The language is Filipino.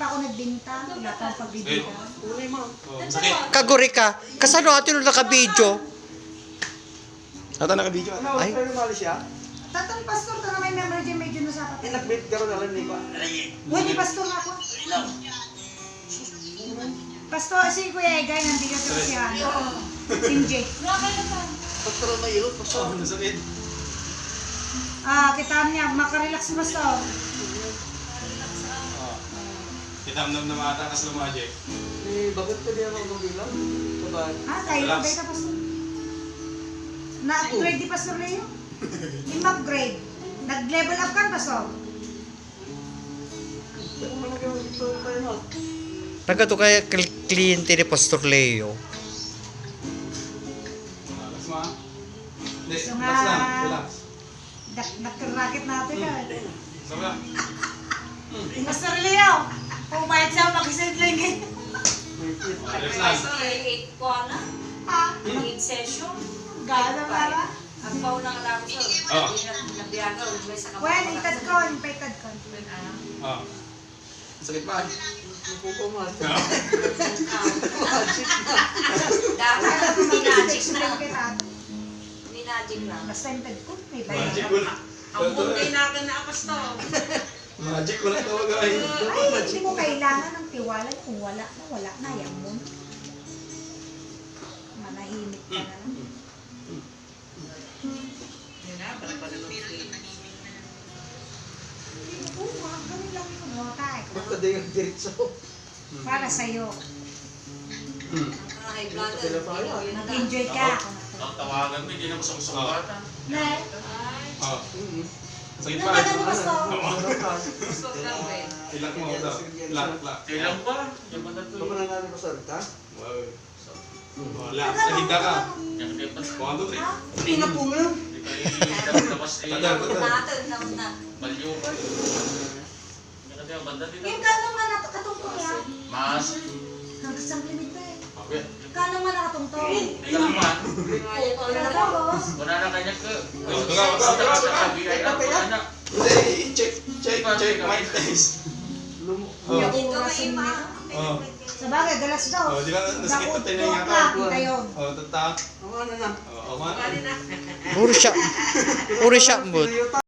pa ako nagbinta. Wala pa akong pagbibinta. Uli mo. Sakit. Kaguri ka. Kasano atin nung naka-video? Ata naka-video. Ano, Ay. pero mali siya? Tatang pastor, ito na may memory dyan, medyo nasapat. Nag-bait ka rin alam ni pa. Hindi, pastor ako. Pastor, si Kuya Egay, nandiyan ko si ano. Sinje. Pastor may ilot, pastor. Sakit. Kita niya, makarelax pastor. Kitamnam na mata kas lumajek. Bakit ka di ako mabilang? Sabay. Tayo lang ka pastor. Na-upgrade di pastor Leo? In-upgrade. Nag-level up ka pastor? Ano naman kayo ito tayo na? Nagkato kaya kliyente ni Pastor Leo. Relax ma. Relax So lang. nga- Relax. Nagkarakit natin ka. Sabra. Pastor Leo, pumayag siya mag-isidling eh. Relax lang. Ha? session. Gana para? Ang paunang alam ko, Oh. nabiyaga, may sa Well, itad ko, paitad ko. Oh. Sakit pa. Napupumat. Dapat minajik na. Kita. Minajik na. Basta itad ko, may Magic bayan. wala. Ang bunday na na apas to. Magic wala tawag ay. Ay, hindi mo kailangan ng tiwala. Kung wala na, yan mo. Manahimik ka na lang. Yun na, Oo, gawin lang ito mo, kay. Basta di yung diretso. Para sa'yo. High blood. Enjoy ka. Tawagan mo, hindi na mo sumusumbatan. Ne? Oh. Sakit Nung pa. ka na gusto. Gusto lang eh. Ilak mo daw. Ilak. Kailan ba? Yung ba na to? Ito pa na namin pasalita? Wow. Wala. Nahigda ka. Yan kayo pa. 1, 2, 3. Pinapungaw! Hindi kayo labas eh. Tadal, tadal. Natin na. Balyo. Yan kayo, banda dito. Yung kano man nakatungtong yan. Mas. Hanggang sa limit na eh. Okay. Kano man nakatungtong. Ito naman. Tapos, Wala na kanya ka. Check my face. Lumo. Dito kayo ma. Oh. sa bagay, galas daw. Oh, di ba nasakit Bakit pa tayo nga ka? Kita yun. Oh, tata. Ang ano na? Oh, man. Puro siya. Puro siya, mood.